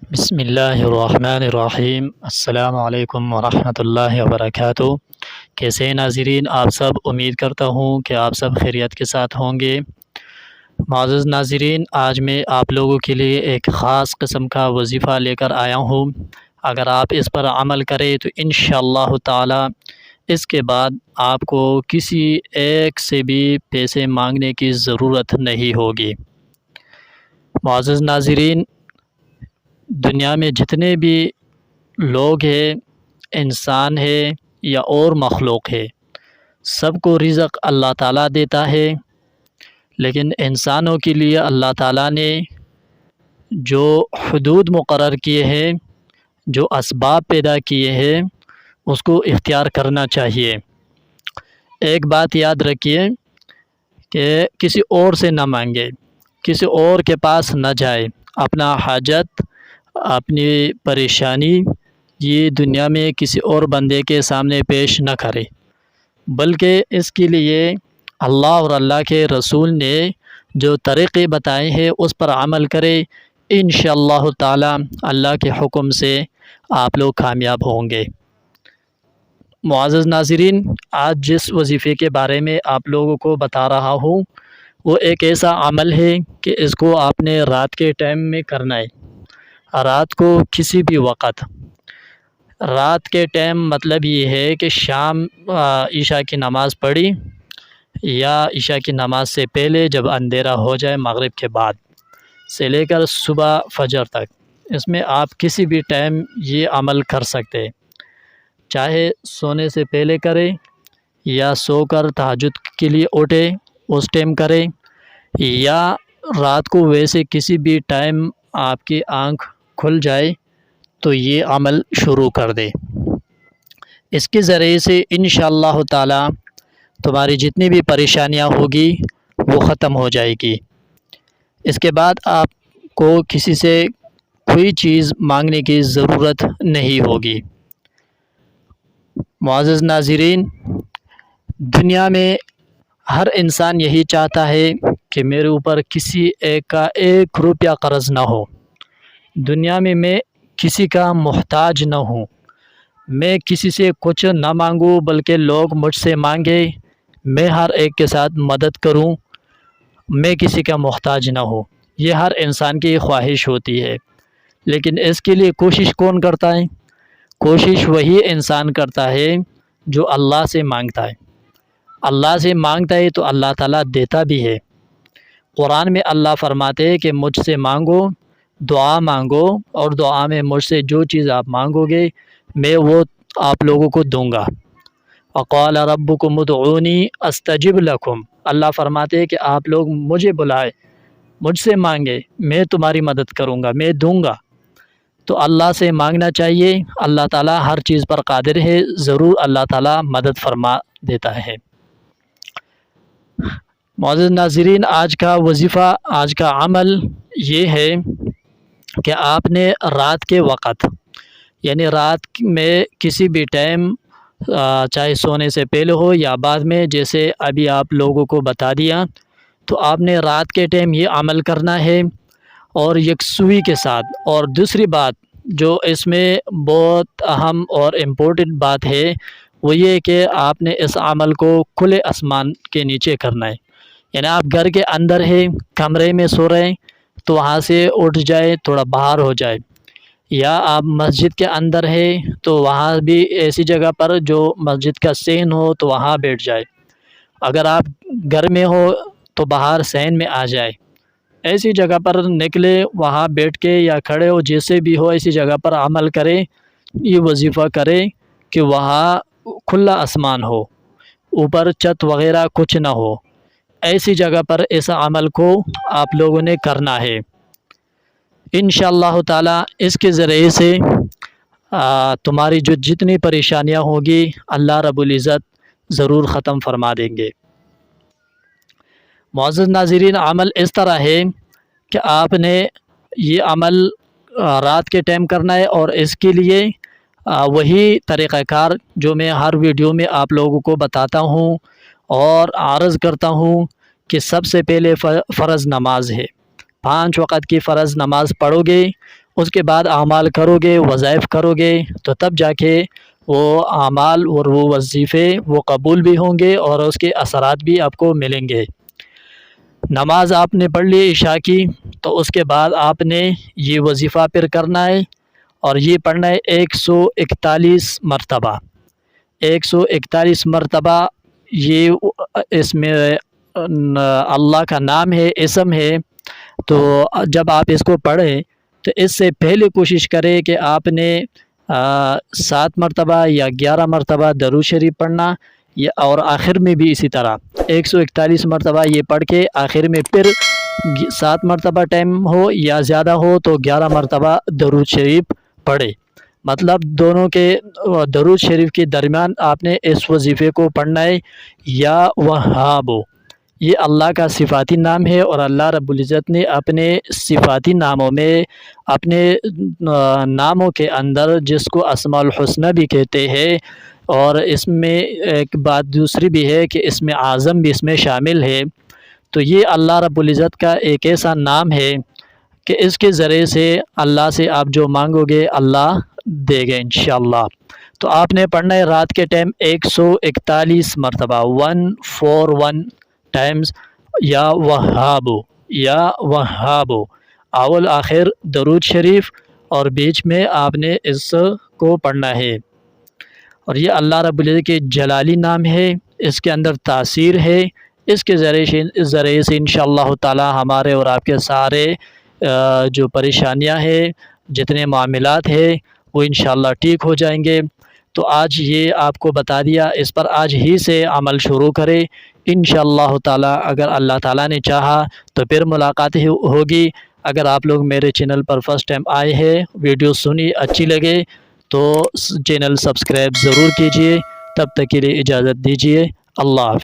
بسم اللہ الرحمن الرحیم۔ السلام علیکم ورحمۃ اللہ وبرکاتہ۔ کیسے ہیں ناظرین؟ آپ سب، امید کرتا ہوں کہ آپ سب خیریت کے ساتھ ہوں گے۔ معزز ناظرین، آج میں آپ لوگوں کے لیے ایک خاص قسم کا وظیفہ لے کر آیا ہوں۔ اگر آپ اس پر عمل کریں تو انشاءاللہ تعالی اس کے بعد آپ کو کسی ایک سے بھی پیسے مانگنے کی ضرورت نہیں ہوگی۔ معزز ناظرین، دنیا میں جتنے بھی لوگ ہیں، انسان ہے یا اور مخلوق ہے، سب کو رزق اللہ تعالیٰ دیتا ہے، لیکن انسانوں کے لیے اللہ تعالیٰ نے جو حدود مقرر کیے ہیں، جو اسباب پیدا کیے ہیں، اس کو اختیار کرنا چاہیے۔ ایک بات یاد رکھیے کہ کسی اور سے نہ مانگے، کسی اور کے پاس نہ جائے، اپنا حاجت، اپنی پریشانی یہ دنیا میں کسی اور بندے کے سامنے پیش نہ کرے، بلکہ اس کے لیے اللہ اور اللہ کے رسول نے جو طریقے بتائے ہیں اس پر عمل کرے۔ انشاءاللہ تعالی اللہ کے حکم سے آپ لوگ کامیاب ہوں گے۔ معزز ناظرین، آج جس وظیفے کے بارے میں آپ لوگوں کو بتا رہا ہوں وہ ایک ایسا عمل ہے کہ اس کو آپ نے رات کے ٹائم میں کرنا ہے۔ رات کو کسی بھی وقت، رات کے ٹائم مطلب یہ ہے کہ شام عشاء کی نماز پڑھی یا عشاء کی نماز سے پہلے جب اندھیرا ہو جائے، مغرب کے بعد سے لے کر صبح فجر تک، اس میں آپ کسی بھی ٹائم یہ عمل کر سکتے، چاہے سونے سے پہلے کرے یا سو کر تہجد کے لیے اٹھے اس ٹائم کرے، یا رات کو ویسے کسی بھی ٹائم آپ کی آنکھ کھل جائے تو یہ عمل شروع کر دے۔ اس کے ذریعے سے انشاءاللہ تعالی تمہاری جتنی بھی پریشانیاں ہوگی وہ ختم ہو جائے گی۔ اس کے بعد آپ کو کسی سے کوئی چیز مانگنے کی ضرورت نہیں ہوگی۔ معزز ناظرین، دنیا میں ہر انسان یہی چاہتا ہے کہ میرے اوپر کسی ایک کا 1 روپیہ قرض نہ ہو، دنیا میں کسی کا محتاج نہ ہوں، میں کسی سے کچھ نہ مانگوں بلکہ لوگ مجھ سے مانگے، میں ہر ایک کے ساتھ مدد کروں، میں کسی کا محتاج نہ ہوں۔ یہ ہر انسان کی خواہش ہوتی ہے، لیکن اس کے لیے کوشش کون کرتا ہے؟ کوشش وہی انسان کرتا ہے جو اللہ سے مانگتا ہے۔ اللہ سے مانگتا ہے تو اللہ تعالیٰ دیتا بھی ہے۔ قرآن میں اللہ فرماتے ہیں کہ مجھ سے مانگو، دعا مانگو، اور دعا میں مجھ سے جو چیز آپ مانگو گے میں وہ آپ لوگوں کو دوں گا۔ وقال ربکم ادعونی استجب لکم، اللہ فرماتے ہیں کہ آپ لوگ مجھے بلائے، مجھ سے مانگے، میں تمہاری مدد کروں گا، میں دوں گا۔ تو اللہ سے مانگنا چاہیے، اللہ تعالیٰ ہر چیز پر قادر ہے، ضرور اللہ تعالیٰ مدد فرما دیتا ہے۔ معزز ناظرین، آج کا وظیفہ، آج کا عمل یہ ہے کہ آپ نے رات کے وقت، یعنی رات میں کسی بھی ٹائم، چاہے سونے سے پہلے ہو یا بعد میں، جیسے ابھی آپ لوگوں کو بتا دیا، تو آپ نے رات کے ٹائم یہ عمل کرنا ہے اور یکسوئی کے ساتھ۔ اور دوسری بات جو اس میں بہت اہم اور امپورٹنٹ بات ہے وہ یہ کہ آپ نے اس عمل کو کھلے آسمان کے نیچے کرنا ہے، یعنی آپ گھر کے اندر ہے، کمرے میں سو رہے ہیں تو وہاں سے اٹھ جائے، تھوڑا باہر ہو جائے، یا آپ مسجد کے اندر ہے تو وہاں بھی ایسی جگہ پر جو مسجد کا صحن ہو تو وہاں بیٹھ جائے، اگر آپ گھر میں ہو تو باہر صحن میں آ جائے، ایسی جگہ پر نکلے، وہاں بیٹھ کے یا کھڑے ہو، جیسے بھی ہو ایسی جگہ پر عمل کرے، یہ وظیفہ کرے کہ وہاں کھلا آسمان ہو، اوپر چھت وغیرہ کچھ نہ ہو، ایسی جگہ پر اس عمل کو آپ لوگوں نے کرنا ہے۔ انشاءاللہ تعالی اس کے ذریعے سے تمہاری جو جتنی پریشانیاں ہوگی اللہ رب العزت ضرور ختم فرما دیں گے۔ معزز ناظرین، عمل اس طرح ہے کہ آپ نے یہ عمل رات کے ٹائم کرنا ہے، اور اس کے لیے وہی طریقہ کار جو میں ہر ویڈیو میں آپ لوگوں کو بتاتا ہوں اور عرض کرتا ہوں کہ سب سے پہلے فرض نماز ہے، 5 وقت کی فرض نماز پڑھو گے، اس کے بعد اعمال کرو گے، وظائف کرو گے، تو تب جا کے وہ اعمال اور وہ وظیفے وہ قبول بھی ہوں گے اور اس کے اثرات بھی آپ کو ملیں گے۔ نماز آپ نے پڑھ لی عشاء کی، تو اس کے بعد آپ نے یہ وظیفہ پھر کرنا ہے، اور یہ پڑھنا ہے 141 مرتبہ۔ 141 مرتبہ یہ اس میں اللہ کا نام ہے، اسم ہے۔ تو جب آپ اس کو پڑھیں تو اس سے پہلے کوشش کریں کہ آپ نے 7 مرتبہ یا 11 مرتبہ درود شریف پڑھنا، اور آخر میں بھی اسی طرح 141 مرتبہ یہ پڑھ کے آخر میں پھر 7 مرتبہ ٹائم ہو یا زیادہ ہو تو 11 مرتبہ درود شریف پڑھے۔ مطلب دونوں کے درود شریف کے درمیان آپ نے اس وظیفے کو پڑھنا ہے، یا وہاب۔ یہ اللہ کا صفاتی نام ہے، اور اللہ رب العزت نے اپنے صفاتی ناموں میں، اپنے ناموں کے اندر جس کو اسماء الحسنہ بھی کہتے ہیں، اور اس میں ایک بات دوسری بھی ہے کہ اس میں اعظم بھی اس میں شامل ہے۔ تو یہ اللہ رب العزت کا ایک ایسا نام ہے کہ اس کے ذریعے سے اللہ سے آپ جو مانگو گے اللہ دے گے انشاءاللہ۔ تو آپ نے پڑھنا ہے رات کے ٹائم 141 مرتبہ 141 ٹائمز، یا وہاب، یا وہاب، اول آخر درود شریف، اور بیچ میں آپ نے اس کو پڑھنا ہے۔ اور یہ اللہ رب العزت کے جلالی نام ہے، اس کے اندر تاثیر ہے، اس کے ذریعے سے انشاءاللہ تعالی ہمارے اور آپ کے سارے جو پریشانیاں ہیں، جتنے معاملات ہیں، وہ انشاءاللہ ٹھیک ہو جائیں گے۔ تو آج یہ آپ کو بتا دیا، اس پر آج ہی سے عمل شروع کرے انشاءاللہ تعالی۔ اگر اللہ تعالیٰ نے چاہا تو پھر ملاقات ہوگی۔ اگر آپ لوگ میرے چینل پر فرسٹ ٹائم آئے ہیں، ویڈیو سنی اچھی لگے تو چینل سبسکرائب ضرور کیجئے۔ تب تک کے لیے اجازت دیجیے، اللہ حافظ۔